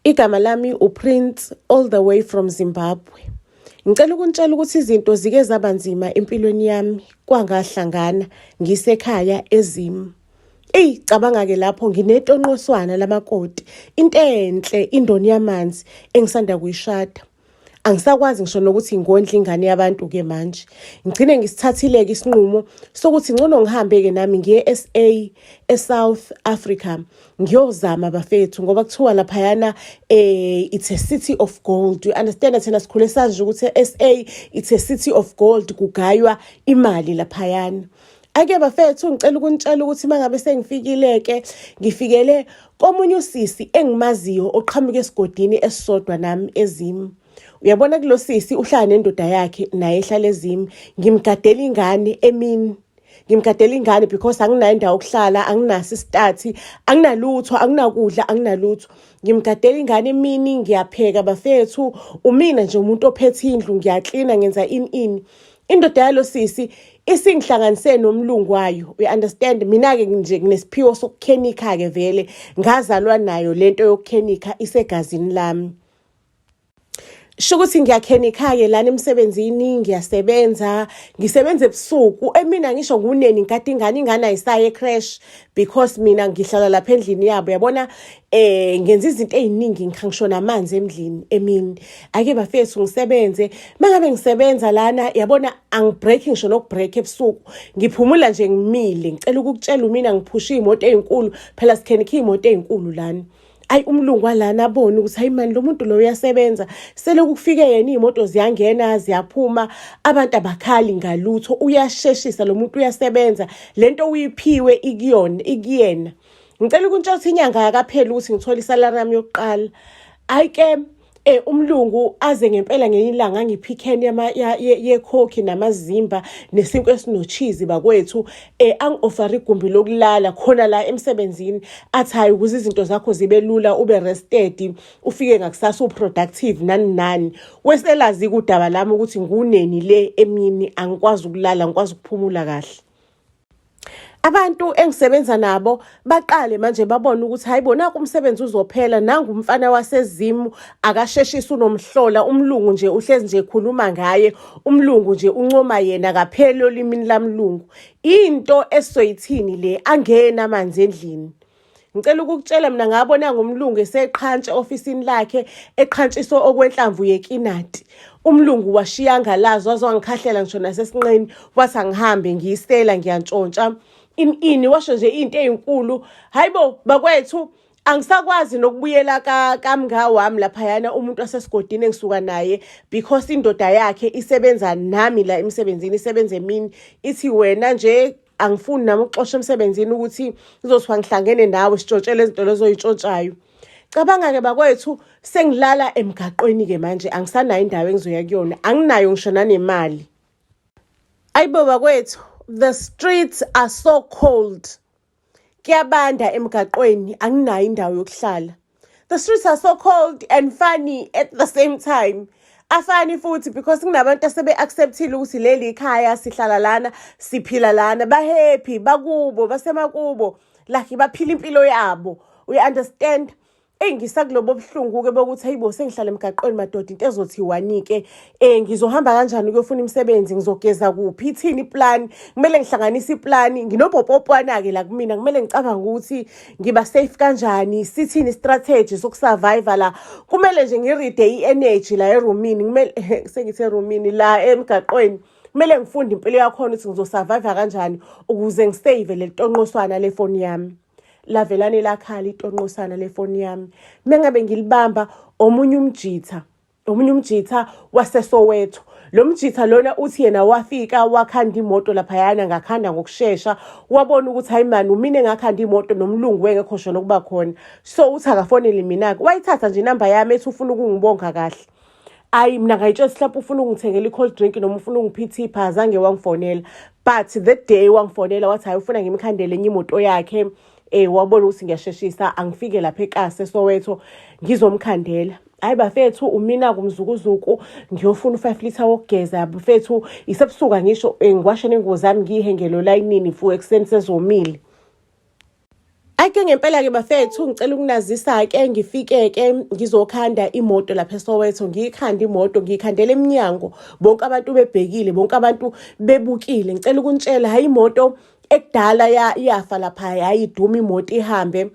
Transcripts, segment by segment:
Igama lami uPrince all the way from Zimbabwe. Ngicela ukunitshela ukuthi izinto zike zaba nzima empilweni yami kwangahlangana ngisekhaya eZim. Cabanga ke lapho nginetonqoswana lamakoti, into enhle indoni yamanzi engisanda kuyishada. Angisakwazi ngisho nokuthi ngondle ingane yabantu ke manje. Ngicine ngisithathile ke isinqumo sokuthi ngcono ngihambe ke nami ngiye SA eSouth Africa. Ngiyozama bafethu ngoba kuthiwa lapha it's a city of gold. You understand thina sikhule sazi ukuthi SA it's a city of gold, kugaywa imali lapha. Ake bafethu ngicela ukunitshela ukuthi mangabe sengifikile ke ngifikele komunye usisi engimaziyo oqhamuka esigodini esisodwa nami eZim. Uyabona kulo sisi uhlala nendoda yakhe naye ehlala eZim. Ngimgadela ingane emini. Ngimgadela ingane because anginayo indawo yokuhlala, anginaso isitathi, anginalutho, anginakudla, anginalutho. Ngimgadela ingane emini, ngiyapheka bafethu. Umina nje umuntu ophethe indlu, ngiyaklina, ngenza ini. Indoda yalo sisi isingihlanganise nomlungu wayo. You understand? Mina ke nje nginesiphiwo sokukhenika ke vele. Ngazalwa nayo lento yokukhenika isegazini lami. Shukuthi ngiyakhenika ke lana emsebenzini, ngiyasebenza, ngisebenza ebusuku. Emina ngisho nguneni ngikade ingane ayisaye ecrash because mina ngihlala lapha endlini yabo. Yabona ngenza izinto eziningi, ngishona amanzi endlini emini. Ake bafethu ngisebenze. Mangabe ngisebenza lana yabona angibreak ngisho nokubreak ebusuku. Ngiphumula nje ngimile. Ngicela ukukutshela mina ngiphusha imoto ezinkulu, phela sikhenika imoto ezinkulu lana. Umlungu walana abona ukuthi hayi mani lo muntu lo uyasebenza, sele kufike yena imoto ziyangena ziyaphuma, abantu abakhali ngalutho, uyasheshisa lo muntu uyasebenza, lento uyiphiwe ikuyena. Ngicela ukunitshela ukuthi inyanga yakaphela ukuthi ngithola isalary yami yokuqala. Umlungu aze ngempela ngelinye ilanga angiphikheni yekhokhi namazimba nesinkwe esinocheese bakwethu, angi-offer igumbi lokulala khona la emsebenzini. Athi hayi ukuze izinto zakho zibe lula, ube rested, ufike ngakusasa uproductive nani. Weselazi kudaba lami ukuthi nguneni le emini, angikwazi ukulala, angikwazi ukuphumula kahle. Abantu engisebenza nabo baqale manje babona ukuthi hayibona kumsebenzi uzophela, nangu umfana waseZim akasheshisa unomhlola, umlungu nje uhlezi nje ekhuluma ngaye, umlungu nje uncoma yena kaphela olimini lamlungu. Into esizoyithini le, angena amanzi endlini. Ngicela ukukutshela mina ngabona ngomlungu eseqhantshe ofisini lakhe, eqhantshiso okwenhlamvu yekinati. Umlungu washiya ngalazo wazwangikhahlela ngisho nasesinqeni, wathi angihambe ngiyisela ngiyantshontsha. Ini washo nje into ezinkulu. Hayibo bakwethu, angisakwazi nokubuyela kamga wami lapha umuntu wasesigodini engisuka naye because indoda yakhe isebenza nami la emsebenzini, isebenza emini. Ithi wena nje angifuni nami ukuxoxa emsebenzini ukuthi ngizothiwa ngihlangene nawe sitshotshele izinto lezo oyitshontshayo. Cabanga ke bakwethu, sengilala emgaqweni ke manje, angisanayo indawo engizoya kuyona, anginayo ngisho nanemali. Ayibo bakwethu, the streets are so cold. Kuyabanda emgaqweni, anginayo indawo yokuhlala. The streets are so cold and funny at the same time. Afani futhi because kunabantu asebe-acceptile ukuthi leli ikhaya, sihlala lana, siphila lana, ba-happy, bakubo, basemakubo, like baphila impilo yabo. We understand? Ngisakulobo buhlungu ke bokuthi hayibo sengihlala emgaqweni madoda, into ezothiwanike, ngizohamba kanjani ukuyofuna imisebenzi, ngizogeza kuphi, ithini iplan, kumele ngihlanganise iplan, nginobhopopwana ke la kumina, kumele ngicabanga ukuthi ngiba safe kanjani, sithini strategy sokusurvive la, kumele nje ngiride i-energy la erumini, kumele sengithe erumini la emgaqweni, kumele ngifunde impilo yakhona ukuthi ngizosurvive kanjani ukuze ngisave le tonqoswana le phone yami. Lavelane lakhala itonqosana lefoni yami. Mengabe ngilibamba omunye umjitha waseSoweto. Lo mjitha lona uthi yena wafika wakhanda imoto lapha ngakhanda ngokusheshsha, wabona ukuthi hayi man umine ngakhanda imoto nomlungu wengekho shona kuba khona. So uthi akafonele mina ke. Wayithatha nje inamba yami ethi ufuna ukungibonga kahle. Mina ngayitshela mhlawumbe ufuna ungithengela i-cold drink noma ufuna ungiphi ipha, azange wangifonela. But that day wangifonela wathi hayi ufuna ngimkhandele enye imoto yakhe. Wabona ukuthi ngiyasheshisa angifike lapha eKase Soweto ngizomkhandela. Hayi bafethu umina kumzukuzuku ngiyofuna u5 liter wokugeza. Bafethu isebusuka ngisho ngiwashe nengubo zami ngihengelo layinini fu ekseni sezomile. Ake ngempela-ke bafethu ngicela ukunazisa-ke ngifike-ke ngizokhanda imoto lapha eSoweto. Ngiyikhanda imoto, ngiyikhandela eminyango, bonke abantu bebhekile, bonke abantu bebukile. Ngicela ukunitshela, hhayi imoto ekudala yafa lapha, hhayi iduma imoto ihambe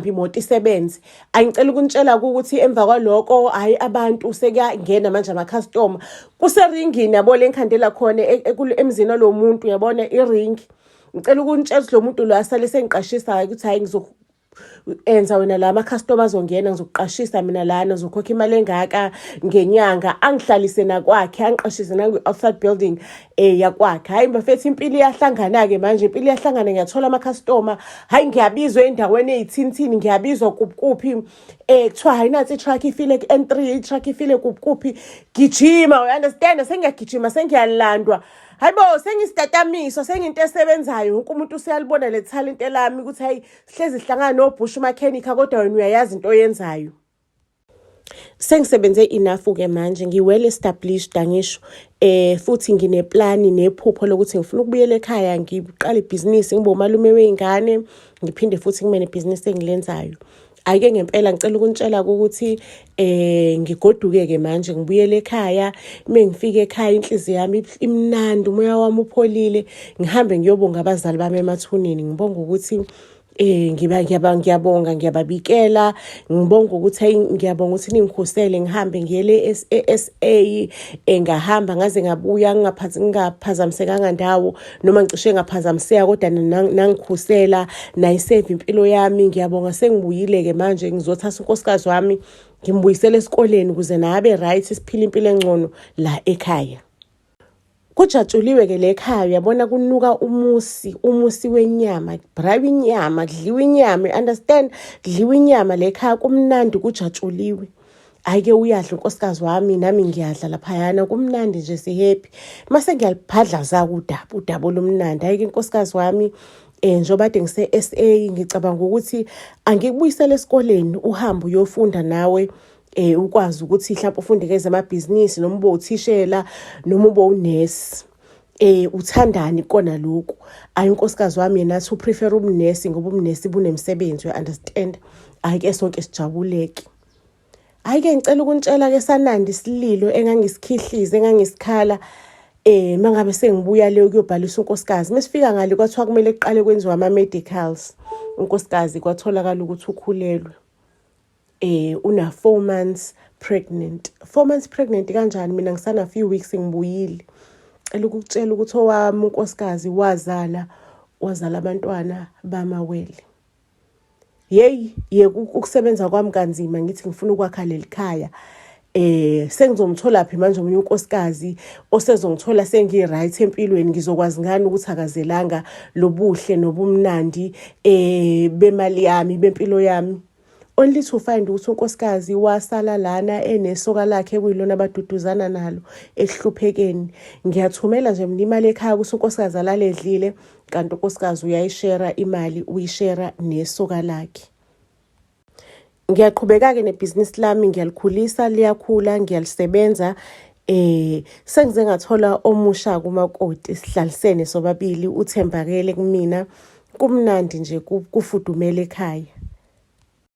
imoto isebenze. Angicela ukunitshela-ke ukuthi emva kwaloko hhayi abantu sekuyangena manje amakhastoma. Kuseringini yabo le ngikhandela khona emzini walo muntu, uyabona iringi. Ngicela ukunitshela ukuthi lo muntu lo asale sengiqashisa ukuthi hhayi enza wena la amakhastoma azongena, ngizokuqashisa mina lana, uzokhokha imali engaka ngenyanga. Angihlalise nakwakhe, angiqashise nangu-outside building yakwakhe. Hhayi bafethu, impilo iyahlangana-ke manje, impilo iyahlangana. Ngiyathola amakhastoma, hhayi ngiyabizwa ey'ndaweni ey'thini, ngiyabizwa kuphi. Kuthiwa hhayi nansi i-truck ifile ku-N3, i-truck ifile kuphi. Gijima, uya-understand, sengiyagijima, sengiyalandwa. Hayi bo, sengiyistatamiso, sengiyinto esebenzayo. Wonke umuntu useyalibona le thalente lami ukuthi hhayi sihlezi sihlangana no-bush makhenikha, kodwa wena uyayazi into oyenzayo. Sengisebenze enough-ke manje, ngi-well established angisho. Futhi ngineplani nephupho lokuthi ngifuna ukubuyela ekhaya, ngiqale ibhizinisi, ngibe umalume wey'ngane, ngiphinde futhi ngibe nebhizinisi engilenzayo. Ake ngempela ngicela ukunitshela ukuthi ngigoduke-ke manje ngibuyele ekhaya. Uma ngifika ekhaya inhliziyo yami imnandi, umoya wami upholile. Ngihambe ngiyobonga abazali bami emathuneni, ngibonga ukuthi ngiyabonga, ngiyababikela. Ngibonga ukuthi hayi ngiyabonga ukuthi ningikhusele ngihambe ngiyele e-SA. Ngahamba ngaze ngabuya ngingaphazamisekanga ndawo, noma ngicishe ngaphazamiseka, kodwa nangikhusela nayiseva impilo yami. Ngiyabonga sengibuyile-ke manje, ngizothatha unkosikazi wami ngimbuyisele esikoleni ukuze naye abe right, siphile impilo engcono la ekhaya. Kujatshuliwe-ke le ekhaya, uyabona kunuka umusi wenyama, kubrayiwe inyama, kudliwe inyama, understand, kudliwe inyama le ekhaya, kumnandi, kujatshuliwe. Hhayi-ke uyadla unkosikazi wami, nami ngiyadla laphayana, kumnandi nje, si-happy. Mase ngiyaliphadlaza-ke udaba olumnandi. Hhayi-ke unkosikazi wami, njengoba kade ngise-SA, ngicabanga ukuthi angikubuyisele esikoleni uhambe uyofunda nawe. Ukwazi ukuthi mhlawumbe ufunde ezamabhizinisi, noma ube uthishela, noma ube unesi. Uthandani kona lokhu. Hhayi unkosikazi wami yena athi uprefer ubunesi ngoba ubunesi bunemsebenzi, uya-understand. Hhayi-ke sonke sijabuleke. Hhayi-ke ngicela ukunitshela-ke sanandi isililo engangisikhihliza, engangisikhala. Mangabe sengibuya leyo kuyobhalisa unkosikazi. Mesifika ngale kwathiwa kumele kuqale kwenziwe ama-medicals. Unkosikazi kwatholakala ukuthi ukhulelwe. Una 4 months pregnant. 4 months pregnant kanjani? Mina ngisana few weeks ngibuyile. Cela ukukutshela ukuthi owami unkosikazi wazala abantwana bamawele. Ukusebenza kwami kanzima, ngithi ngifuna ukwakha leli khaya. Sengizomthola phi manje omunye unkosikazi osezongithola sengi-right empilweni? Ngizokwazi ngani ukuthi akazelanga lobuhle nobumnandi bemali yami, bempilo yami? Only to find ukuthi unkosikazi wasala lana enesoka lakhe kuyilona abaduduzana nalo ehluphekeni. Ngiyathumela nje mina imali ekhaya ukuthi unkosikazi alale edlile, kanti unkosikazi uyayishera imali, uyishera nesoka lakhe. Ngiyaqhubeka-ke nebhizinisi lami, ngiyalikhulisa, liyakhula, ngiyalisebenza. Sengize ngathola omusha kumakoti, sihlalisene sobabili, uthembakele kumina. Kumnandi nje, kufudumele ekhaya.